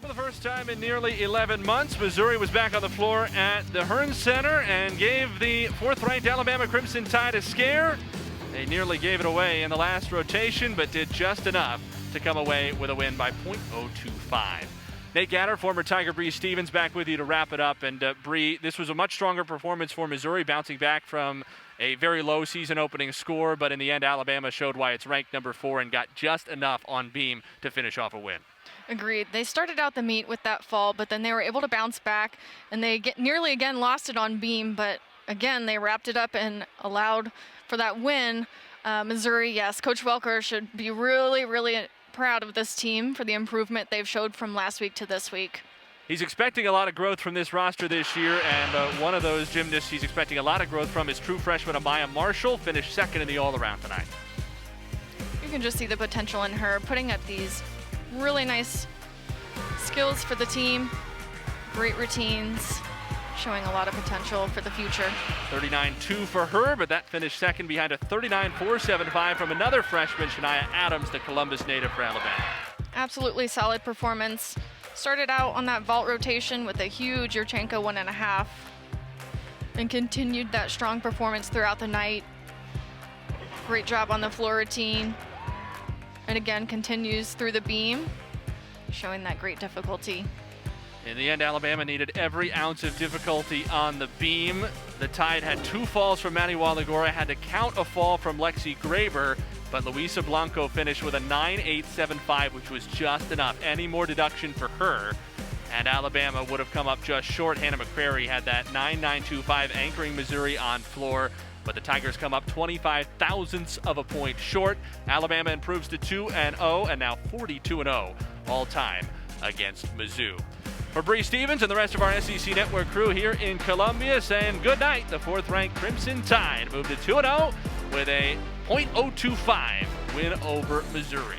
For the first time in nearly 11 months, Missouri was back on the floor at the Hearn Center and gave the fourth-ranked Alabama Crimson Tide a scare. They nearly gave it away in the last rotation, but did just enough to come away with a win by .025. Nate Gatter, former Tiger Bree Stevens, back with you to wrap it up. And Bree, this was a much stronger performance for Missouri, bouncing back from a very low season opening score, but in the end, Alabama showed why it's ranked number 4 and got just enough on beam to finish off a win. Agreed. They started out the meet with that fall, but then they were able to bounce back, and they nearly again lost it on beam, but again, they wrapped it up and allowed for that win. Missouri, yes, Coach Welker should be really, really proud of this team for the improvement they've showed from last week to this week. He's expecting a lot of growth from this roster this year, and one of those gymnasts he's expecting a lot of growth from is true freshman Amaya Marshall, finished second in the all-around tonight. You can just see the potential in her, putting up these really nice skills for the team, great routines, showing a lot of potential for the future. 39.2 for her, but that finished second behind a 39.475 from another freshman, Shania Adams, the Columbus native for Alabama. Absolutely solid performance. Started out on that vault rotation with a huge Yurchenko 1.5 and continued that strong performance throughout the night. Great job on the floor routine. And again, continues through the beam, showing that great difficulty. In the end, Alabama needed every ounce of difficulty on the beam. The Tide had 2 falls from Manny Walagora, had to count a fall from Lexi Graber, but Luisa Blanco finished with a 9.875, which was just enough. Any more deduction for her, and Alabama would have come up just short. Hannah McCrary had that 9.925, anchoring Missouri on floor, but the Tigers come up 25 thousandths of a point short. Alabama improves to 2-0 and now 42-0 all time against Mizzou. For Bree Stevens and the rest of our SEC Network crew here in Columbia, saying good night. The 4th-ranked Crimson Tide moved to 2-0 with a .025 win over Missouri.